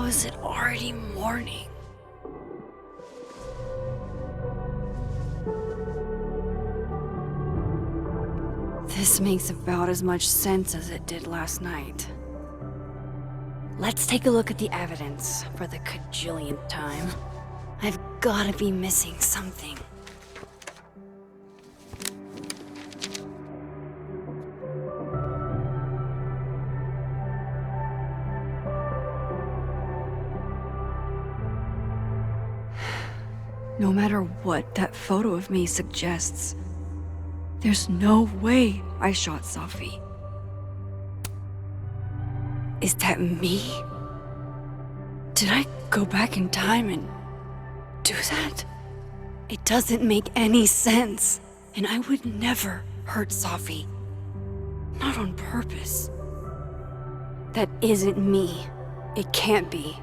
How is it already morning? This makes about as much sense as it did last night. Let's take a look at the evidence for the cajillionth time. I've gotta be missing something. No matter what that photo of me suggests, there's no way I shot Safi. Is that me? Did I go back in time and do that? It doesn't make any sense, and I would never hurt Safi. Not on purpose. That isn't me. It can't be.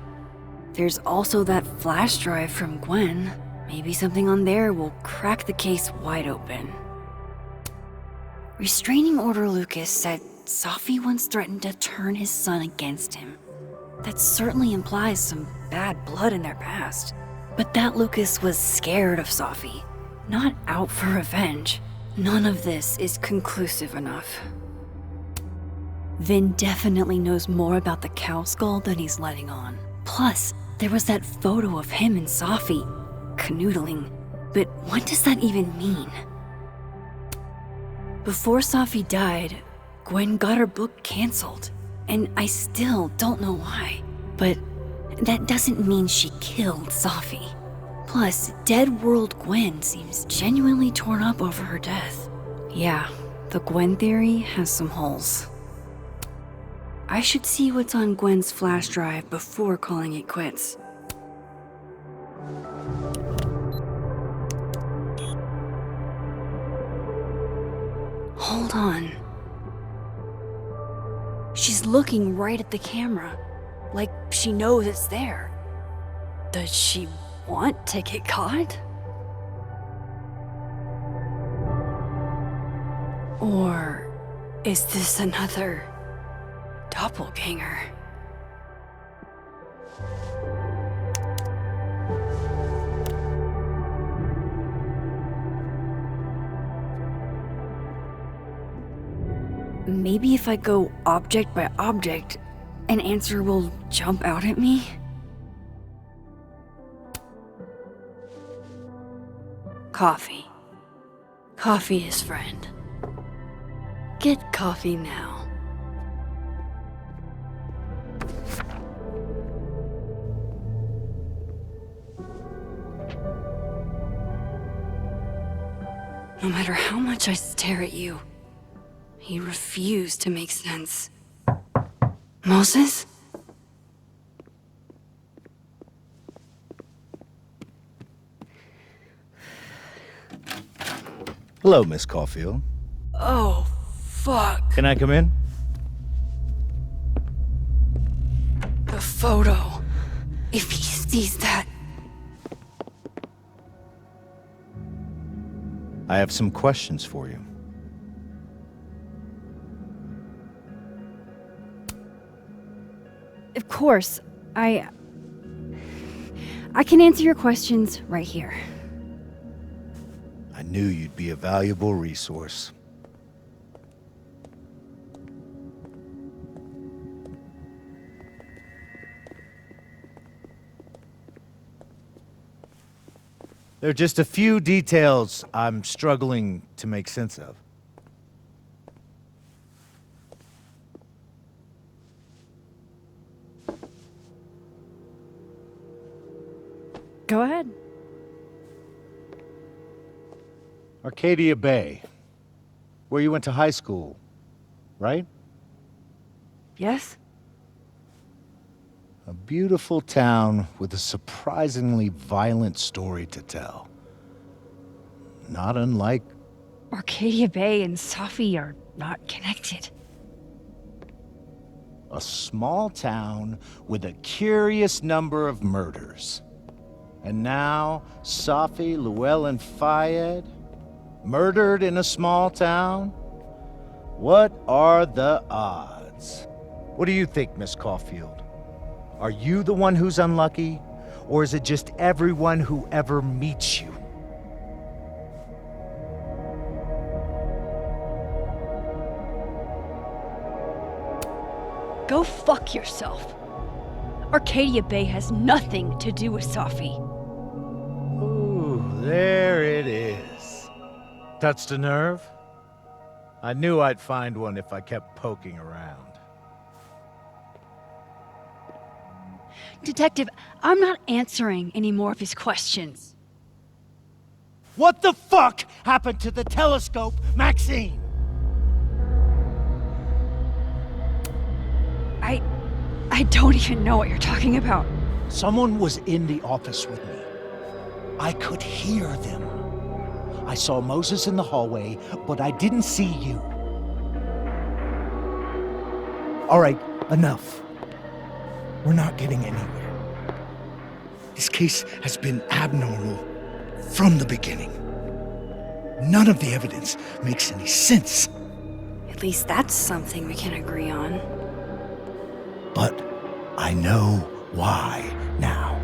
There's also that flash drive from Gwen. Maybe something on there will crack the case wide open. Restraining Order Lucas said Safi once threatened to turn his son against him. That certainly implies some bad blood in their past. But that Lucas was scared of Safi, not out for revenge. None of this is conclusive enough. Vin definitely knows more about the cow skull than he's letting on. Plus, there was that photo of him and Safi canoodling. But what does that even mean? Before Safi died, Gwen got her book canceled, and I still don't know why. But that doesn't mean she killed Safi. Plus, Dead World Gwen seems genuinely torn up over her death. Yeah, the Gwen theory has some holes. I should see what's on Gwen's flash drive before calling it quits. Hold on. She's looking right at the camera, like she knows it's there. Does she want to get caught? Or is this another doppelganger? Maybe if I go object by object, an answer will jump out at me? Coffee. Coffee is friend. Get coffee now. No matter how much I stare at you, he refused to make sense. Moses? Hello, Miss Caulfield. Oh, fuck. Can I come in? The photo. If he sees that... I have some questions for you. Of course, I can answer your questions right here. I knew you'd be a valuable resource. There are just a few details I'm struggling to make sense of. Go ahead. Arcadia Bay, where you went to high school, right? Yes? A beautiful town with a surprisingly violent story to tell. Not unlike... Arcadia Bay and Safi are not connected. a small town with a curious number of murders. And now, Safi, Llewellyn Fayed, murdered in a small town? What are the odds? What do you think, Miss Caulfield? Are you the one who's unlucky? Or is it just everyone who ever meets you? Go fuck yourself. Arcadia Bay has nothing to do with Safi. Ooh, there it is. Touched a nerve? I knew I'd find one if I kept poking around. Detective, I'm not answering any more of his questions. What the fuck happened to the telescope, Maxine? I don't even know what you're talking about. Someone was in the office with me. I could hear them. I saw Moses in the hallway, but I didn't see you. All right, enough. We're not getting anywhere. This case has been abnormal from the beginning. None of the evidence makes any sense. At least that's something we can agree on. But I know why now.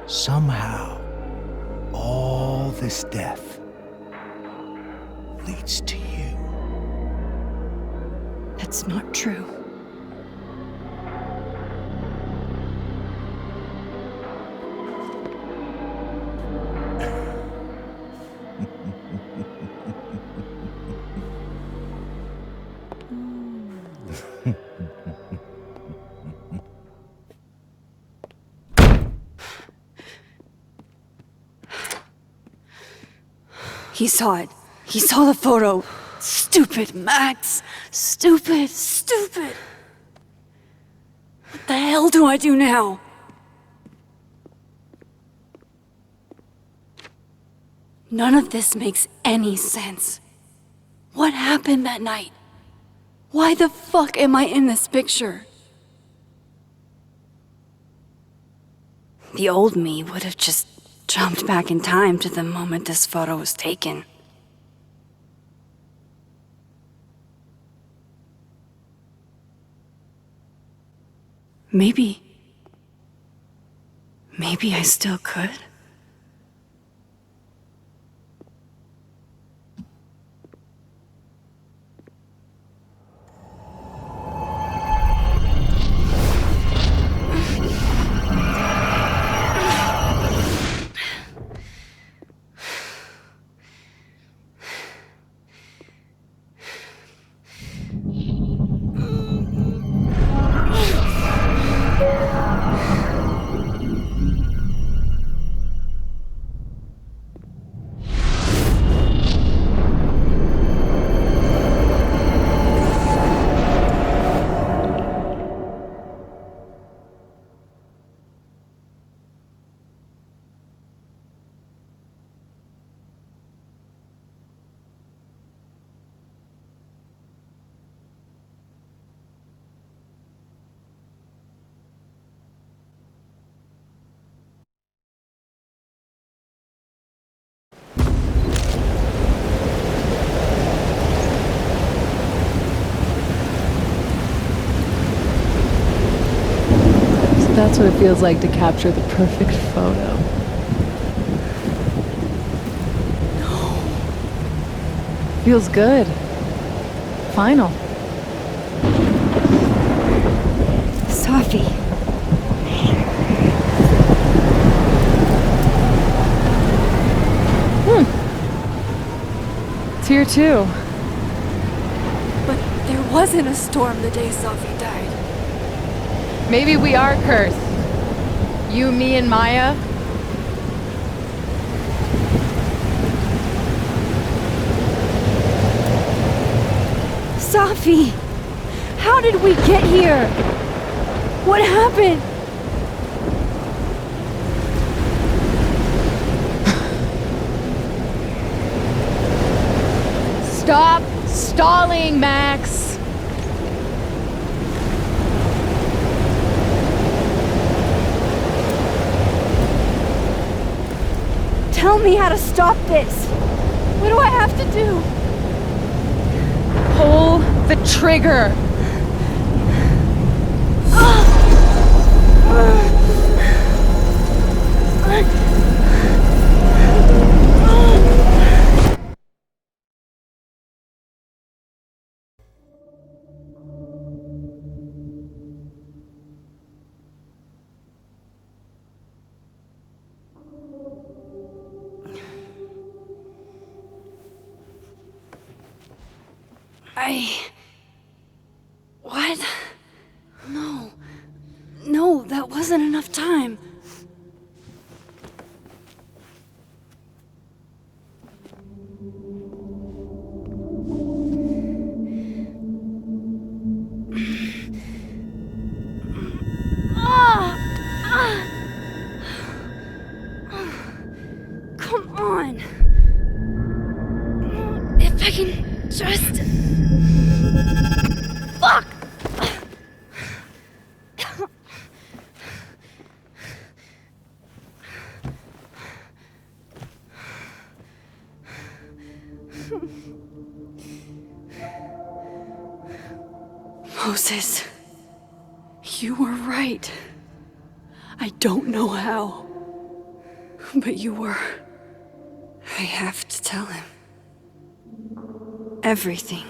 Somehow, all this death leads to you. That's not true. He saw it. He saw the photo. Stupid Max. Stupid, stupid. What the hell do I do now? None of this makes any sense. What happened that night? Why the fuck am I in this picture? The old me would have just jumped back in time to the moment this photo was taken. Maybe I still could. That's what it feels like to capture the perfect photo. No. Feels good. Final. Safi. It's here too. But there wasn't a storm the day Safi died. Maybe we are cursed. You, me, and Maya. Safi! How did we get here? What happened? Stop stalling, Max! Tell me how to stop this. What do I have to do? Pull the trigger! Ah! What? No. No, that wasn't enough time. Come on. If I can just... Fuck! Moses, you were right. I don't know how, but you were. I have to tell him. Everything.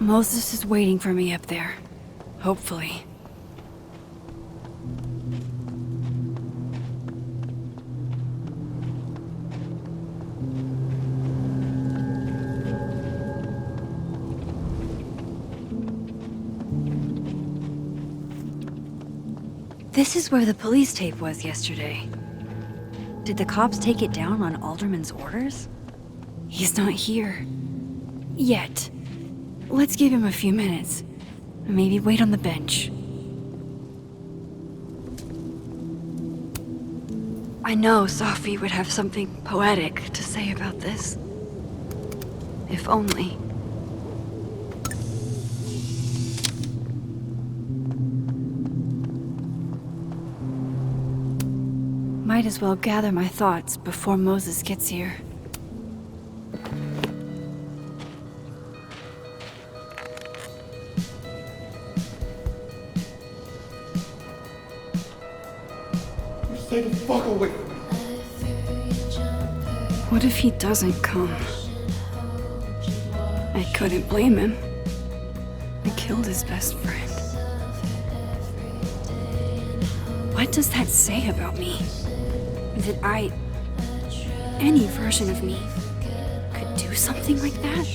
Moses is waiting for me up there. Hopefully. This is where the police tape was yesterday. Did the cops take it down on Alderman's orders? He's not here. Yet. Let's give him a few minutes. Maybe wait on the bench. I know Safi would have something poetic to say about this. If only. Might as well gather my thoughts before Moses gets here. Stay the fuck away from me. What if he doesn't come? I couldn't blame him. I killed his best friend. What does that say about me? That any version of me, could do something like that?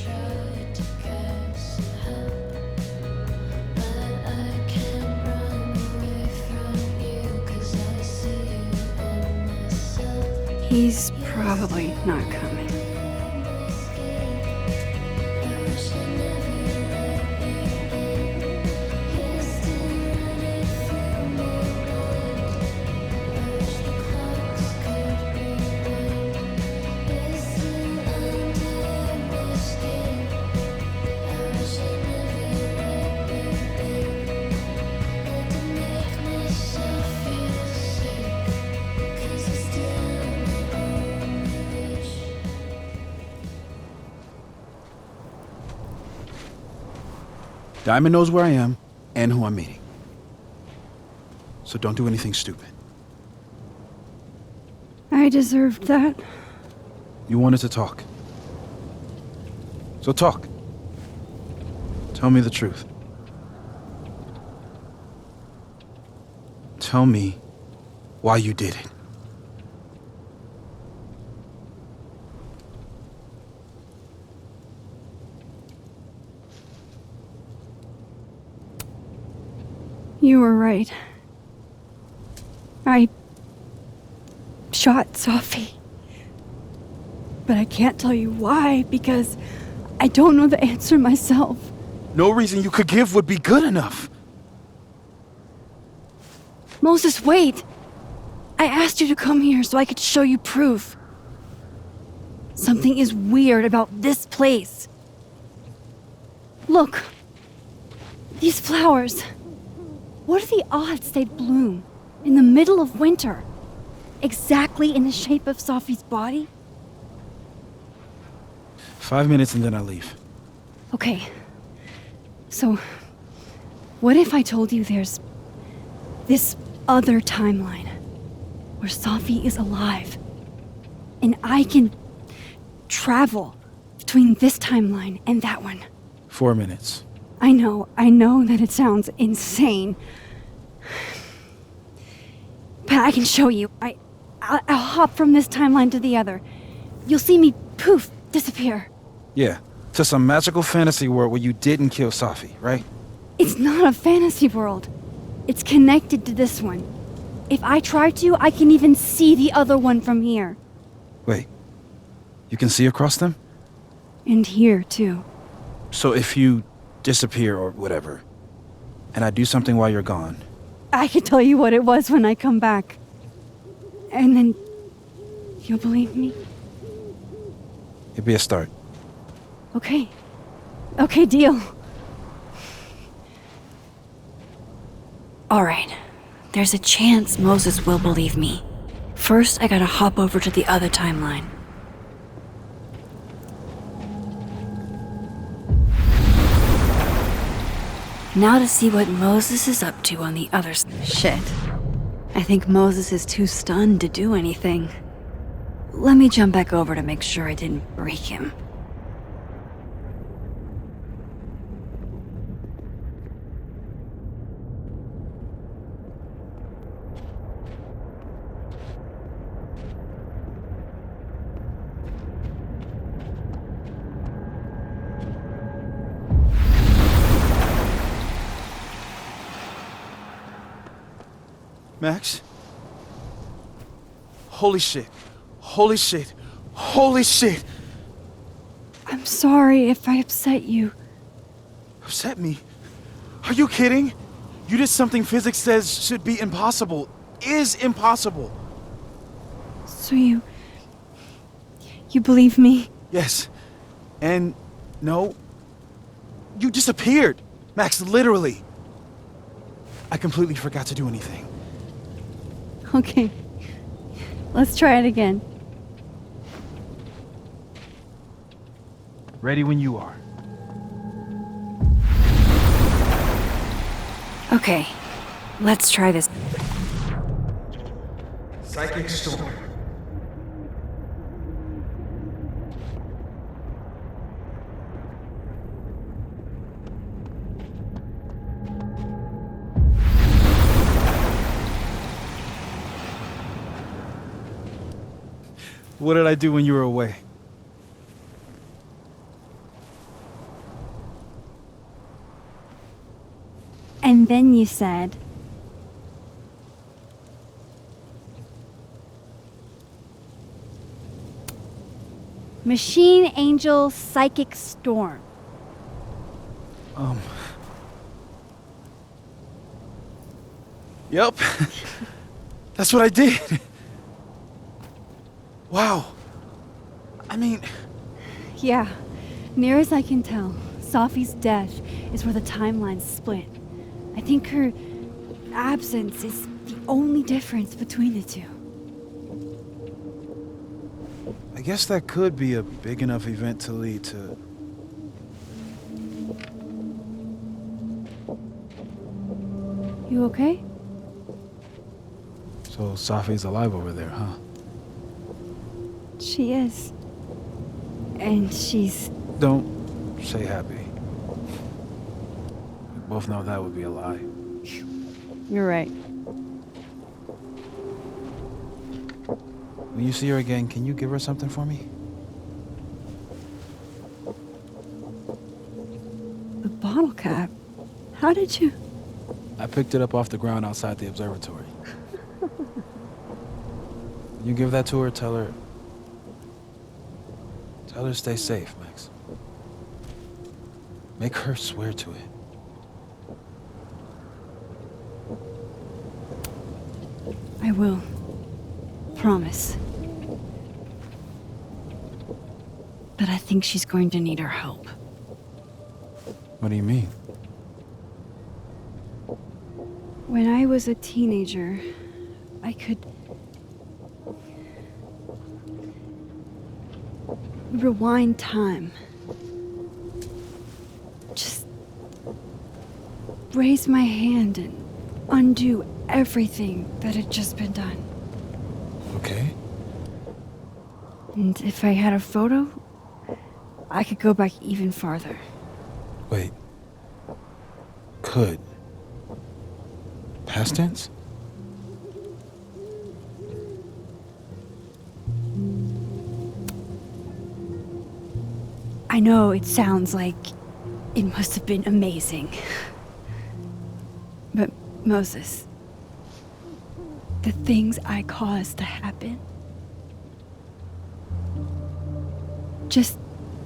He's probably not coming. Diamond knows where I am and who I'm meeting. So don't do anything stupid. I deserved that. You wanted to talk. So talk. Tell me the truth. Tell me why you did it. You were right. I shot Safi. But I can't tell you why, because I don't know the answer myself. No reason you could give would be good enough. Moses, wait! I asked you to come here so I could show you proof. Something is weird about this place. Look. These flowers. What are the odds they'd bloom in the middle of winter? exactly in the shape of Sophie's body? 5 minutes and then I leave. Okay. So, what if I told you there's this other timeline where Sophie is alive and I can travel between this timeline and that one? 4 minutes. I know that it sounds insane. But I can show you. I'll hop from this timeline to the other. You'll see me, poof, disappear. Yeah, to some magical fantasy world where you didn't kill Safi, right? It's not a fantasy world. It's connected to this one. If I try to, I can even see the other one from here. Wait, you can see across them? And here, too. So if you disappear or whatever, and I do something while you're gone, I can tell you what it was when I come back. And then you'll believe me? it'd be a start. Okay. Okay, deal. All right. There's a chance Moses will believe me. First, I gotta hop over to the other timeline. Now to see what Moses is up to on the other side. Shit. I think Moses is too stunned to do anything. Let me jump back over to make sure I didn't break him. Max? Holy shit. Holy shit. Holy shit. I'm sorry if I upset you. Upset me? Are you kidding? You did something physics says should be impossible. Is impossible. So you believe me? Yes. And no. You disappeared. Max, literally. I completely forgot to do anything. Okay. Let's try it again. Ready when you are. Okay. Let's try this. Psychic storm. What did I do when you were away? And then you said, Machine Angel Psychic Storm. Yep. That's what I did. Wow. I mean... Yeah, near as I can tell, Safi's death is where the timelines split. I think her absence is the only difference between the two. I guess that could be a big enough event to lead to... You okay? So Safi's alive over there, huh? She is. And she's... Don't say happy. We both know that would be a lie. You're right. When you see her again, can you give her something for me? The bottle cap? How did you... I picked it up off the ground outside the observatory. You give that to her, tell her stay safe, Max. Make her swear to it. I will. Promise. But I think she's going to need our help. What do you mean? When I was a teenager, I could rewind time. Just raise my hand and undo everything that had just been done. Okay. And if I had a photo, I could go back even farther. Wait. Could. Past tense? I know it sounds like it must have been amazing. But Moses, the things I caused to happen, just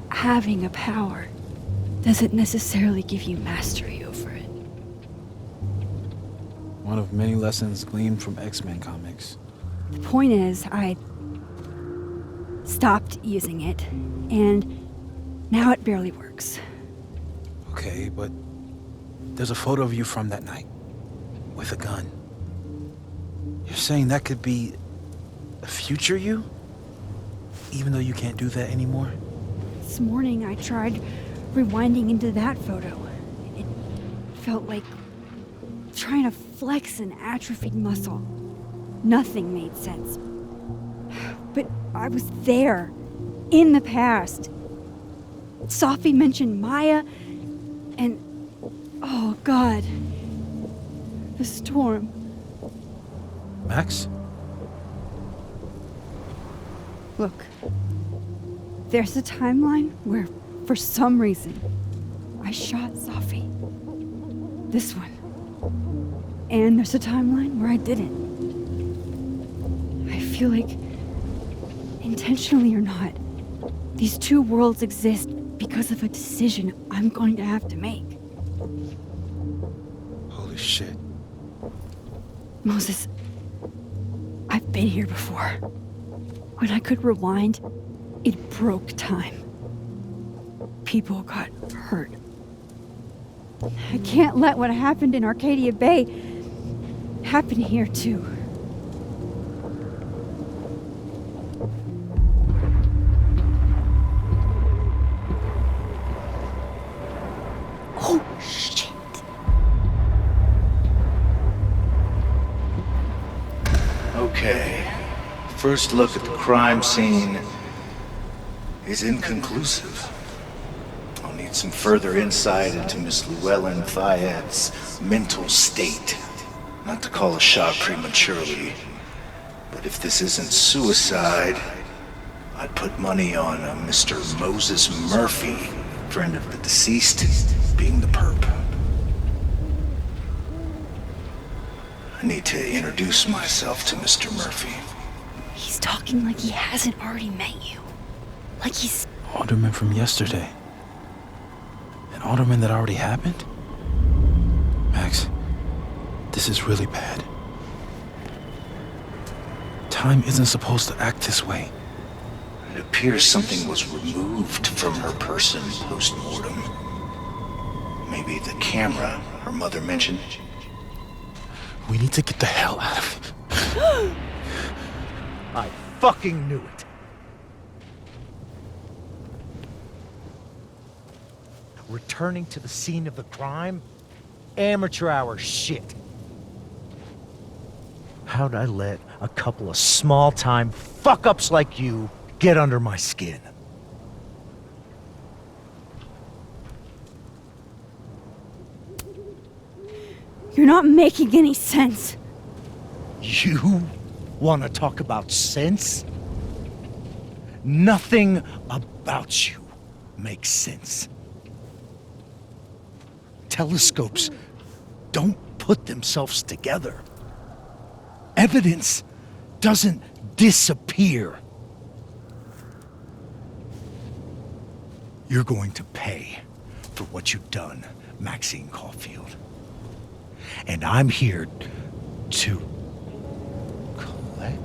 having a power doesn't necessarily give you mastery over it. One of many lessons gleaned from X-Men comics. The point is, I stopped using it, and now it barely works. Okay, but there's a photo of you from that night with a gun. You're saying that could be a future you? Even though you can't do that anymore? This morning I tried rewinding into that photo. It felt like trying to flex an atrophied muscle. Nothing made sense. But I was there, in the past. Sophie mentioned Maya, and oh God, the storm. Max? Look, there's a timeline where, for some reason, I shot Sophie. This one. And there's a timeline where I didn't. I feel like, intentionally or not, these two worlds exist because of a decision I'm going to have to make. Holy shit. Moses, I've been here before. When I could rewind, it broke time. People got hurt. I can't let what happened in Arcadia Bay happen here too. Oh, shit. Okay. First look at the crime scene is inconclusive. I'll need some further insight into Miss Llewellyn Fayette's mental state. Not to call a shot prematurely, but if this isn't suicide, I'd put money on a Mr. Moses Murphy, friend of the deceased, being the perp. I need to introduce myself to Mr. Murphy. He's talking like he hasn't already met you. Like he's... Alderman from yesterday. An alderman that already happened? Max, this is really bad. Time isn't supposed to act this way. It appears something was removed from her person post-mortem. Maybe the camera her mother mentioned. We need to get the hell out of here. I fucking knew it. Returning to the scene of the crime? Amateur hour shit. How'd I let a couple of small-time fuck-ups like you get under my skin? You're not making any sense. You want to talk about sense? Nothing about you makes sense. Telescopes don't put themselves together. Evidence doesn't disappear. You're going to pay for what you've done, Maxine Caulfield. And I'm here to collect.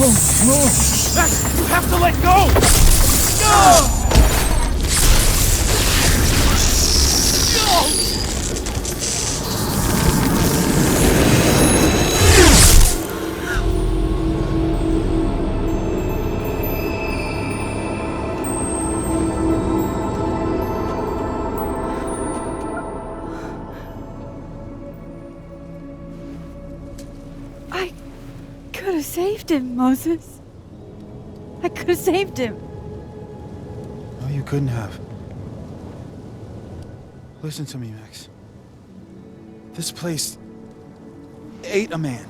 Max, you have to let go! No! I could have saved him, Moses. I could have saved him. No, you couldn't have. Listen to me, Max. This place ate a man.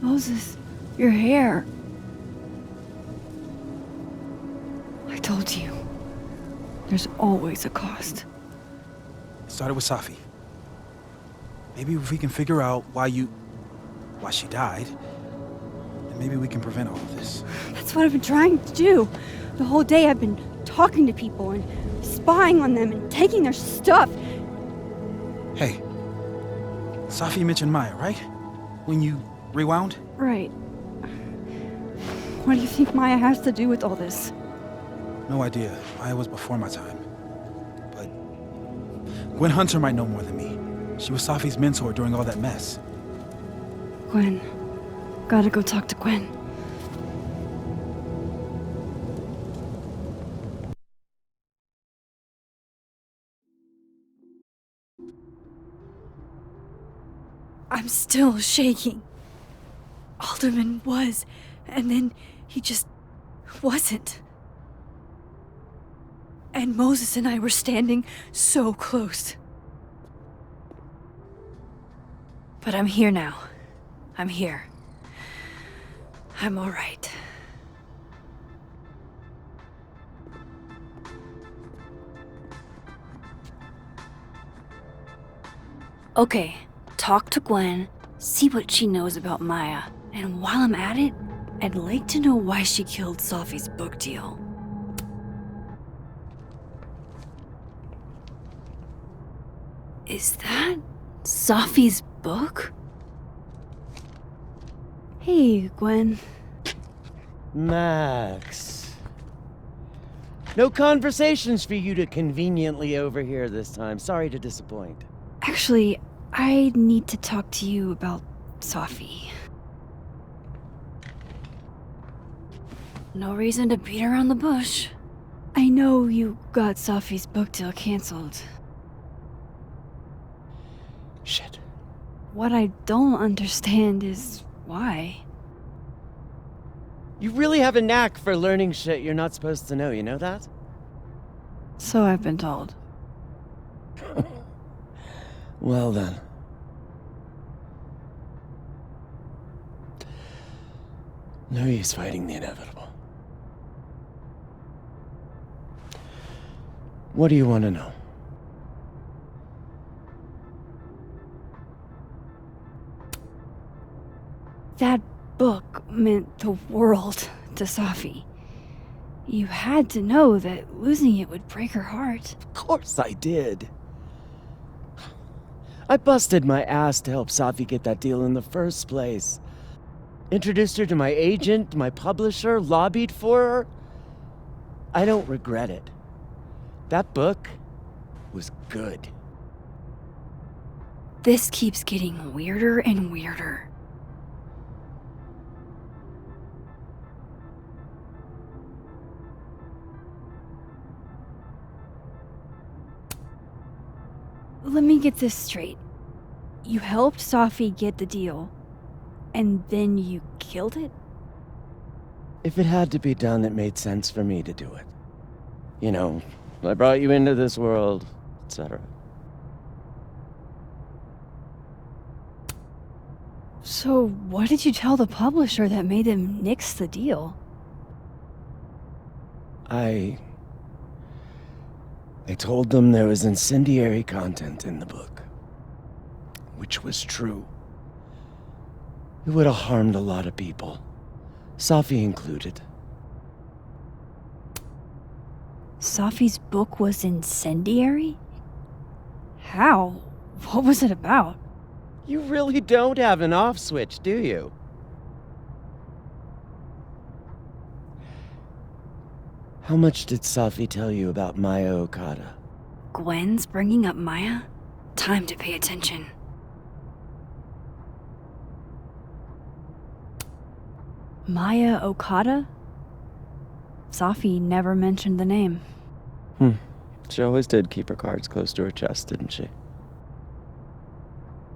Moses, your hair. I told you. There's always a cost. It started with Safi. Maybe if we can figure out why she died, then maybe we can prevent all of this. That's what I've been trying to do. The whole day I've been talking to people and spying on them and taking their stuff. Hey, Safi mentioned Maya, right? When you rewound? Right. What do you think Maya has to do with all this? No idea. Maya was before my time. But Gwen Hunter might know more than me. She was Safi's mentor during all that mess. Gwen. Gotta go talk to Gwen. I'm still shaking. Alderman was, and then he just wasn't. And Moses and I were standing so close. But I'm here now. I'm here. I'm all right. Okay, talk to Gwen, see what she knows about Maya, and while I'm at it, I'd like to know why she killed Safi's book deal. Is that Safi's book? Hey, Gwen. Max. No conversations for you to conveniently overhear this time. Sorry to disappoint. Actually, I need to talk to you about Safi. No reason to beat around the bush. I know you got Safi's book deal canceled. Shit. What I don't understand is why. You really have a knack for learning shit you're not supposed to know, you know that? So I've been told. Well then. No use fighting the inevitable. What do you want to know? That book meant the world to Safi. You had to know that losing it would break her heart. Of course I did. I busted my ass to help Safi get that deal in the first place. Introduced her to my agent, my publisher, lobbied for her. I don't regret it. That book was good. This keeps getting weirder and weirder. Let me get this straight. You helped Safi get the deal, and then you killed it? If it had to be done, it made sense for me to do it. You know, I brought you into this world, etc. So what did you tell the publisher that made them nix the deal? I told them there was incendiary content in the book, which was true. It would have harmed a lot of people, Safi included. Safi's book was incendiary? How? What was it about? You really don't have an off switch, do you? How much did Safi tell you about Maya Okada? Gwen's bringing up Maya? Time to pay attention. Maya Okada? Safi never mentioned the name. She always did keep her cards close to her chest, didn't she?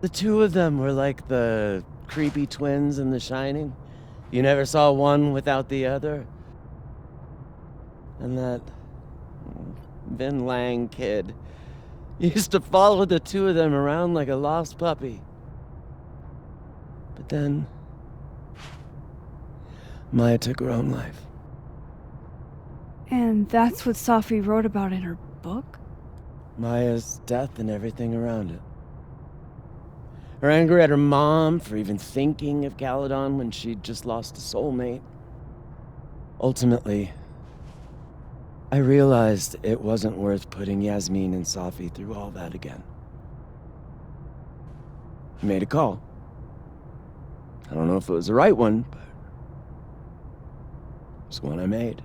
The two of them were like the creepy twins in The Shining. You never saw one without the other. And that Vin Lang kid used to follow the two of them around like a lost puppy. But then Maya took her own life. And that's what Safi wrote about in her book? Maya's death and everything around it. Her anger at her mom for even thinking of Caledon when she'd just lost a soulmate. Ultimately, I realized it wasn't worth putting Yasmin and Safi through all that again. I made a call. I don't know if it was the right one, but it's one I made.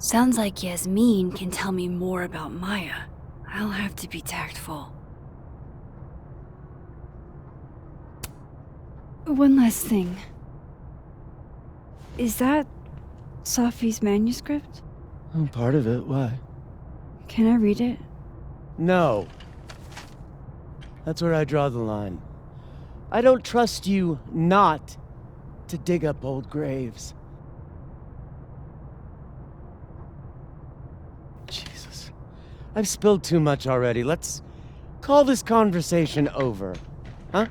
Sounds like Yasmin can tell me more about Maya. I'll have to be tactful. One last thing. Is that Safi's manuscript? Oh, part of it, why? Can I read it? No. That's where I draw the line. I don't trust you not to dig up old graves. Jesus. I've spilled too much already. Let's call this conversation over. Huh?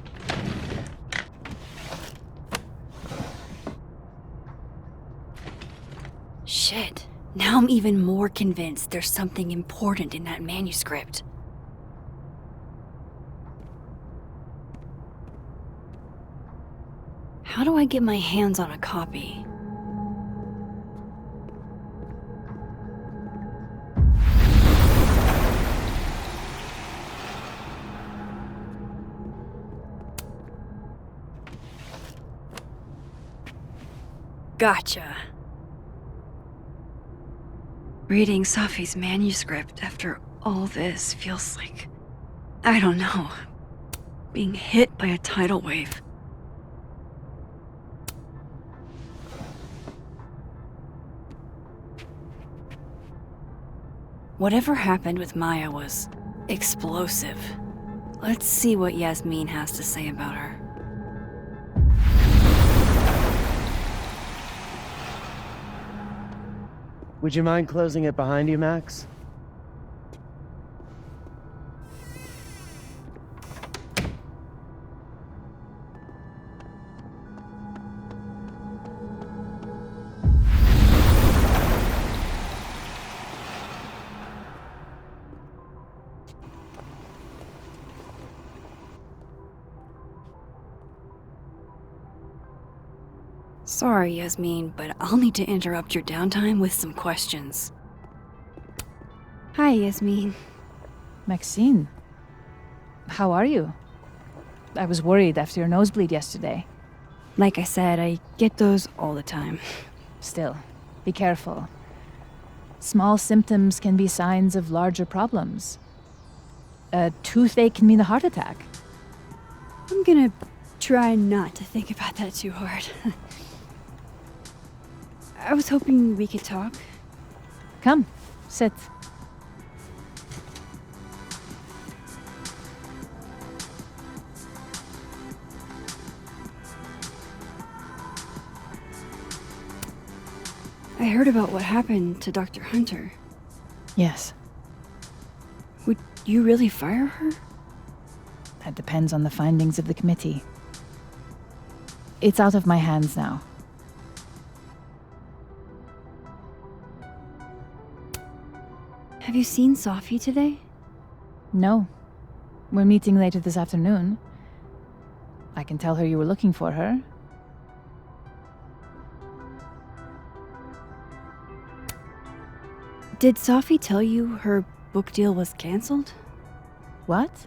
Shit. Now I'm even more convinced there's something important in that manuscript. How do I get my hands on a copy? Gotcha. Reading Safi's manuscript after all this feels like, I don't know, being hit by a tidal wave. Whatever happened with Maya was explosive. Let's see what Yasmin has to say about her. Would you mind closing it behind you, Max? Sorry, Yasmin, but I'll need to interrupt your downtime with some questions. Hi, Yasmin. Maxine, how are you? I was worried after your nosebleed yesterday. Like I said, I get those all the time. Still, be careful. Small symptoms can be signs of larger problems. A toothache can mean a heart attack. I'm gonna try not to think about that too hard. I was hoping we could talk. Come, sit. I heard about what happened to Dr. Hunter. Yes, Would you really fire her? that depends on the findings of the committee. It's out of my hands now. Have you seen Safi today? No. We're meeting later this afternoon. I can tell her you were looking for her. Did Sophie tell you her book deal was canceled? What?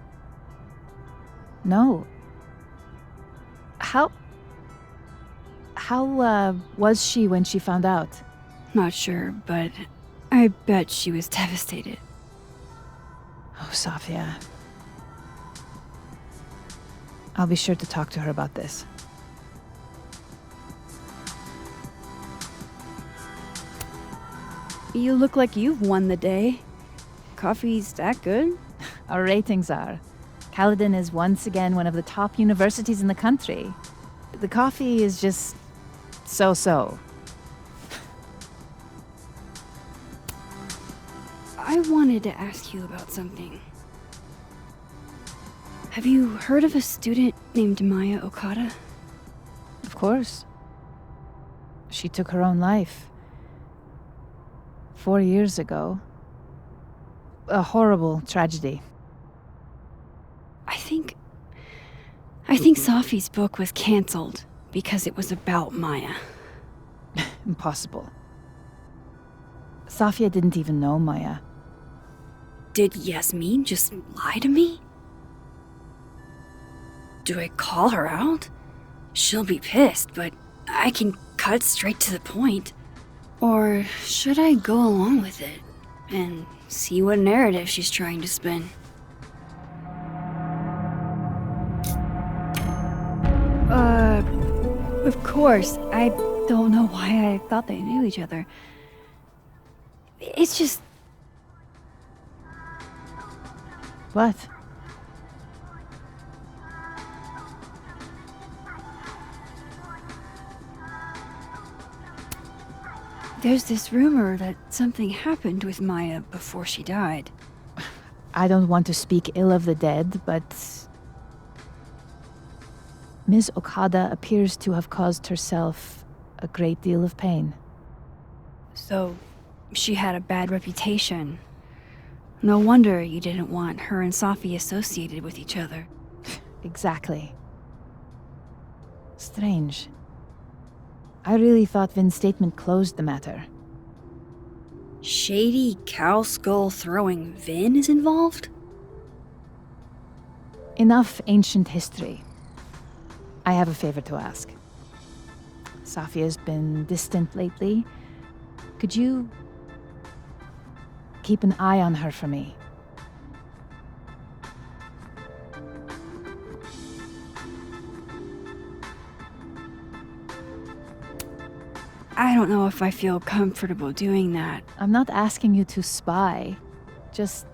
No. How was she when she found out? Not sure, but I bet she was devastated. Oh, Sophia. I'll be sure to talk to her about this. You look like you've won the day. Coffee's that good? Our ratings are. Caledon is once again one of the top universities in the country. The coffee is just so-so. I wanted to ask you about something. Have you heard of a student named Maya Okada? Of course. She took her own life. 4 years ago. A horrible tragedy. I think Sophie's book was canceled because it was about Maya. Impossible. Sophia didn't even know Maya. Did Yasmin just lie to me? Do I call her out? She'll be pissed, but I can cut straight to the point. Or should I go along with it and see what narrative she's trying to spin? Of course, I don't know why I thought they knew each other. It's just... What? There's this rumor that something happened with Maya before she died. I don't want to speak ill of the dead, but Ms. Okada appears to have caused herself a great deal of pain. So, she had a bad reputation. No wonder you didn't want her and Sophie associated with each other. Exactly. Strange. I really thought Vin's statement closed the matter. Shady cow skull throwing Vin is involved? Enough ancient history. I have a favor to ask. Sophia's been distant lately. Could you keep an eye on her for me? I don't know if I feel comfortable doing that. I'm not asking you to spy. Just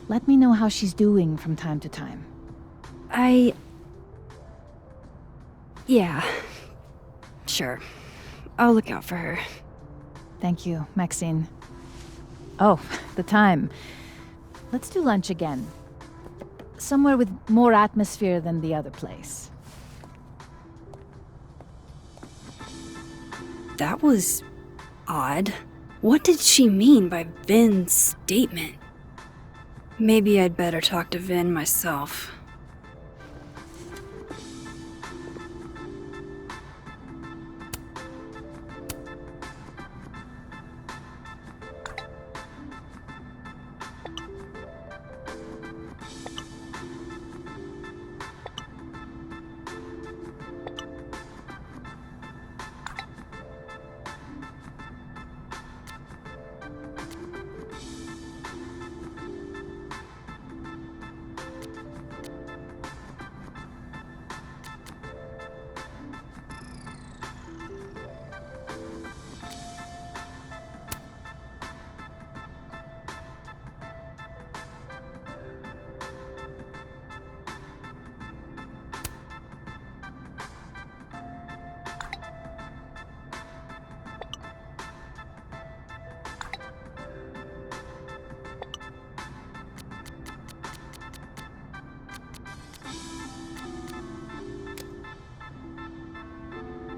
let me know how she's doing from time to time. Yeah. Sure. I'll look out for her. Thank you, Maxine. Oh, the time. Let's do lunch again. Somewhere with more atmosphere than the other place. That was odd. What did she mean by Vin's statement? Maybe I'd better talk to Vin myself.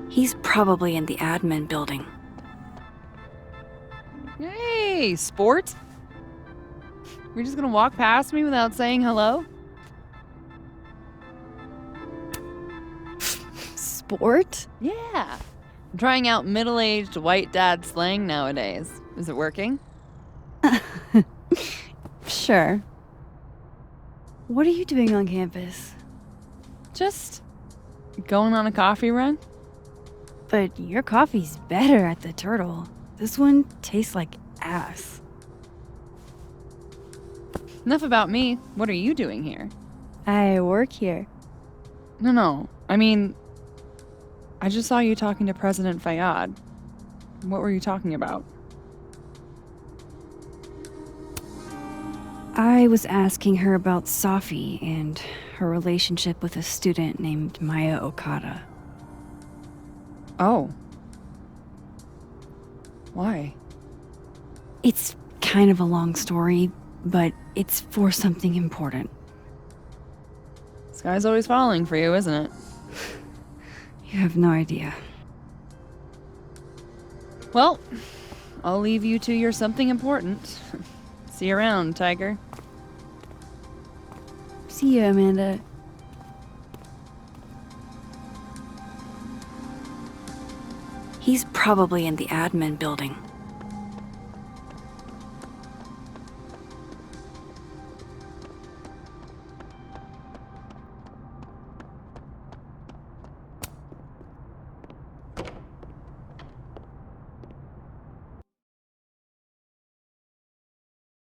He's probably in the admin building. Hey, sport? You're just gonna walk past me without saying hello? Sport? Yeah. I'm trying out middle-aged white dad slang nowadays. Is it working? Sure. What are you doing on campus? Just going on a coffee run? But your coffee's better at the Turtle. This one tastes like ass. Enough about me. What are you doing here? I work here. No. I mean, I just saw you talking to President Fayyad. What were you talking about? I was asking her about Safi and her relationship with a student named Maya Okada. Oh. Why? It's kind of a long story, but it's for something important. Sky's always falling for you, isn't it? You have no idea. Well, I'll leave you to your something important. See you around, Tiger. See you, Amanda. He's probably in the admin building.